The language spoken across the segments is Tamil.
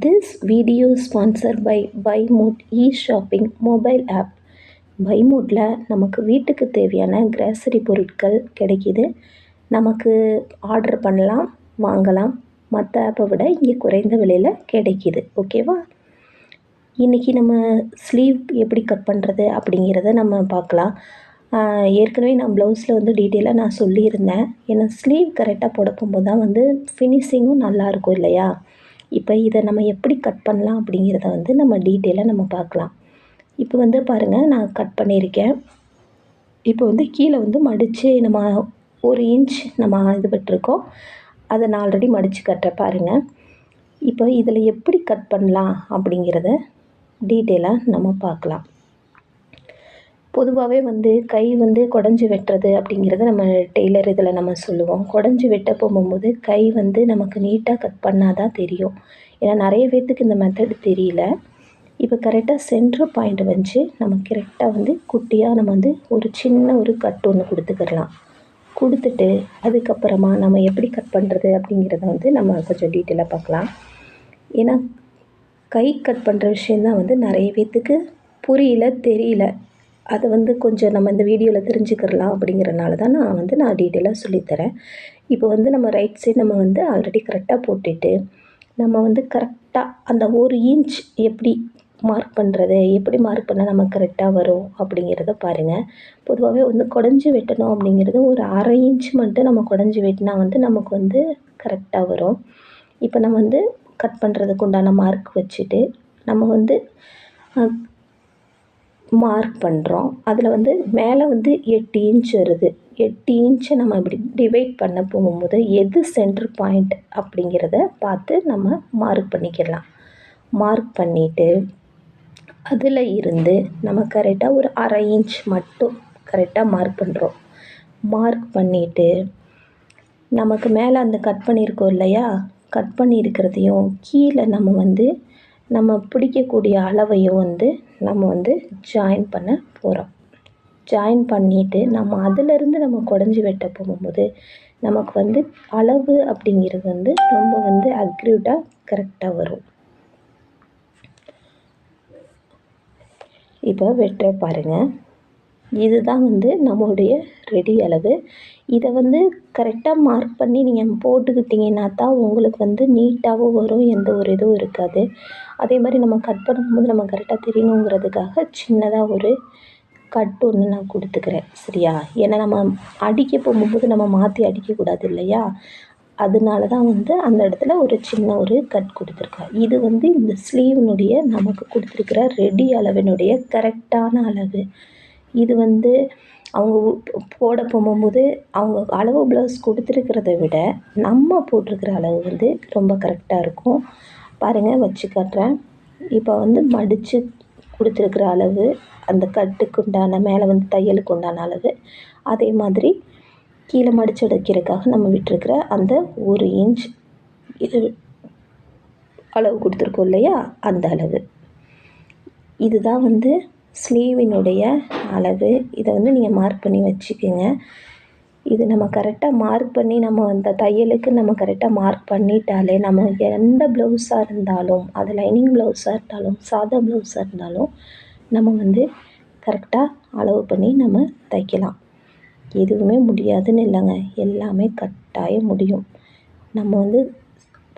This video is sponsored by BuyMood e-shopping mobile app. BuyMoodல நமக்கு வீட்டுக்கு தேவையான கிராசரி பொருட்கள் கிடைக்கிது. நமக்கு ஆர்டர் பண்ணலாம், வாங்கலாம். மற்ற ஆப்பை விட இங்கே குறைந்த விலையில் கிடைக்கிது. ஓகேவா? இன்றைக்கி நம்ம ஸ்லீவ் எப்படி கட் பண்ணுறது அப்படிங்கிறத நம்ம பார்க்கலாம். ஏற்கனவே நான் ப்ளவுஸில் வந்து டீட்டெயிலாக நான் சொல்லியிருந்தேன். ஏன்னா ஸ்லீவ் கரெக்டாக போட போகும்போது தான் வந்து ஃபினிஷிங்கும் நல்லாயிருக்கும் இல்லையா? இப்போ இதை நம்ம எப்படி கட் பண்ணலாம் அப்படிங்கிறத வந்து நம்ம டீட்டெயிலாக நம்ம பார்க்கலாம். இப்போ வந்து பாருங்கள், நான் கட் பண்ணியிருக்கேன். இப்போ வந்து கீழே வந்து மடித்து நம்ம 1 இன்ச் நம்ம இது பட்டிருக்கோம். அதை நான் ஆல்ரெடி மடித்து கட்டுறேன் பாருங்கள். இப்போ இதில் எப்படி கட் பண்ணலாம் அப்படிங்கிறத டீட்டெயிலாக நம்ம பார்க்கலாம். பொதுவாகவே வந்து கை வந்து குடஞ்சி வெட்டுறது அப்படிங்கிறத நம்ம டெய்லர் இதில் நம்ம சொல்லுவோம். குடஞ்சி வெட்ட போகும்போது கை வந்து நமக்கு நீட்டாக கட் பண்ணால் தான் தெரியும். ஏன்னா நிறைய பேர்த்துக்கு இந்த மெத்தட் தெரியல. இப்போ கரெக்டாக சென்டர் பாயிண்ட் வச்சு நம்ம கரெக்டாக வந்து குட்டியாக நம்ம வந்து ஒரு சின்ன ஒரு கட் ஒன்று கொடுத்துக்கிடலாம். கொடுத்துட்டு அதுக்கப்புறமா நம்ம எப்படி கட் பண்ணுறது அப்படிங்கிறத வந்து நம்ம கொஞ்சம் டீட்டெயிலாக பார்க்கலாம். ஏன்னா கை கட் பண்ணுற விஷயந்தான் வந்து நிறைய பேர்த்துக்கு புரியல, தெரியல. அதை வந்து கொஞ்சம் நம்ம இந்த வீடியோவில் தெரிஞ்சுக்கிடலாம் அப்படிங்கிறனால தான் நான் டீட்டெயிலாக சொல்லித்தரேன். இப்போ வந்து நம்ம ரைட் சைடு நம்ம வந்து ஆல்ரெடி கரெக்டாக போட்டுட்டு நம்ம வந்து கரெக்டாக அந்த 1 இன்ச் எப்படி மார்க் பண்ணுறது, எப்படி மார்க் பண்ணால் நம்ம கரெக்டாக வரும் அப்படிங்கிறத பாருங்கள். பொதுவாகவே வந்து குடஞ்சி வெட்டணும் அப்படிங்கிறது ஒரு 1/2 இன்ச் மட்டும் நம்ம குடஞ்சி வெட்டினா வந்து நமக்கு வந்து கரெக்டாக வரும். இப்போ நம்ம வந்து கட் பண்ணுறதுக்கு உண்டான மார்க் வச்சுட்டு நம்ம வந்து மார்க் பண்ணுறோம். அதில் வந்து மேலே வந்து 8 இன்ச் வருது. 8 இன்ச்சை நம்ம இப்படி டிவைட் பண்ண போகும்போது எது சென்டர் பாயிண்ட் அப்படிங்கிறத பார்த்து நம்ம மார்க் பண்ணிக்கிடலாம். மார்க் பண்ணிவிட்டு அதில் இருந்து நம்ம கரெக்டாக ஒரு 1/2 இன்ச் மட்டும் கரெக்டாக மார்க் பண்ணுறோம். மார்க் பண்ணிவிட்டு நமக்கு மேலே அந்த கட் பண்ணியிருக்கோம் இல்லையா? கட் பண்ணியிருக்கிறதையும் கீழே நம்ம வந்து நம்ம பிடிக்கக்கூடிய அளவையும் வந்து நம்ம வந்து ஜாயின் பண்ண போகிறோம். ஜாயின் பண்ணிவிட்டு நம்ம அதிலேருந்து நம்ம குடஞ்சி வெட்ட போகும்போது நமக்கு வந்து அளவு அப்படிங்கிறது வந்து ரொம்ப வந்து அக்யூரேட்டாக கரெக்டாக வரும். இப்போ வெட்டுற பாருங்கள். இதுதான் வந்து நம்மளுடைய ரெடி அளவு. இதை வந்து கரெக்டாக மார்க் பண்ணி நீங்கள் போட்டுக்கிட்டிங்கன்னா தான் உங்களுக்கு வந்து நீட்டாகவும் வரும், எந்த ஒரு இதுவும் இருக்காது. அதே மாதிரி நம்ம கட் பண்ணும்போது நம்ம கரெக்டாக தெரியணுங்கிறதுக்காக சின்னதாக ஒரு கட் ஒன்று நான் கொடுத்துக்கிறேன். சரியா? ஏன்னா நம்ம அடிக்க போகும்போது நம்ம மாற்றி அடிக்கக்கூடாது இல்லையா? அதனால தான் வந்து அந்த இடத்துல ஒரு சின்ன ஒரு கட் கொடுத்துருக்கேன். இது வந்து இந்த ஸ்லீவினுடைய நமக்கு கொடுத்துருக்கிற ரெடி அளவினுடைய கரெக்டான அளவு. இது வந்து அவங்க போட போகும்போது அவங்க அளவு ப்ளவுஸ் கொடுத்துருக்கிறத விட நம்ம போட்டிருக்கிற அளவு வந்து ரொம்ப கரெக்டாக இருக்கும். பாருங்கள், வச்சு காட்டுறேன். இப்போ வந்து மடித்து கொடுத்துருக்கிற அளவு, அந்த கட்டுக்கு உண்டான மேலே வந்து தையலுக்கு உண்டான அளவு, அதே மாதிரி கீழே மடித்து அடிக்கிறதுக்காக நம்ம விட்டுருக்கிற அந்த 1 இன்ச் இது அளவு கொடுத்துருக்கோம் இல்லையா? அந்த அளவு. இதுதான் வந்து ஸ்லீவினுடைய அளவு. இதை வந்து நீங்கள் மார்க் பண்ணி வச்சுக்கோங்க. இது நம்ம கரெக்டாக மார்க் பண்ணி நம்ம அந்த தையலுக்கு நம்ம கரெக்டாக மார்க் பண்ணிட்டாலே நம்ம எந்த ப்ளவுஸாக இருந்தாலும், அது லைனிங் ப்ளவுஸாக இருந்தாலும் சாதா ப்ளவுஸாக இருந்தாலும் நம்ம வந்து கரெக்டாக அளவு பண்ணி நம்ம தைக்கலாம். எதுவுமே முடியாதுன்னு இல்லைங்க, எல்லாமே கட்டாயம் முடியும். நம்ம வந்து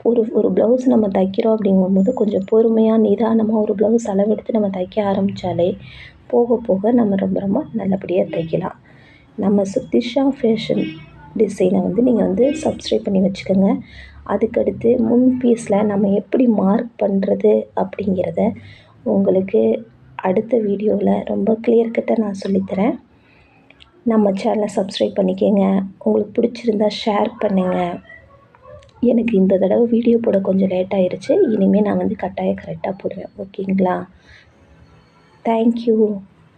ஒரு ப்ளவுஸ் நம்ம தைக்கிறோம் அப்படிங்கும்போது கொஞ்சம் பொறுமையாக நிதானமாக ஒரு ப்ளவுஸ் அளவெடுத்து நம்ம தைக்க ஆரம்பித்தாலே போக போக நம்ம ரொம்ப ரொம்ப நல்லபடியாக தைக்கலாம். நம்ம சுத்திஷா ஃபேஷன் டிசைனை வந்து நீங்கள் வந்து சப்ஸ்கிரைப் பண்ணி வச்சுக்கோங்க. அதுக்கடுத்து முன் பீஸில் நம்ம எப்படி மார்க் பண்ணுறது அப்படிங்கிறத உங்களுக்கு அடுத்த வீடியோவில் ரொம்ப கிளியர் கட்டாக நான் சொல்லித்தரேன். நம்ம சேனலை சப்ஸ்கிரைப் பண்ணிக்கோங்க. உங்களுக்கு பிடிச்சிருந்தா ஷேர் பண்ணுங்கள். எனக்கு இந்த தடவை வீடியோ போட கொஞ்சம் லேட் ஆயிடுச்சு. இனிமேல் நான் வந்து கட்டாயம் கரெக்டாக போடுவேன். ஓகேங்களா? தேங்க்யூ.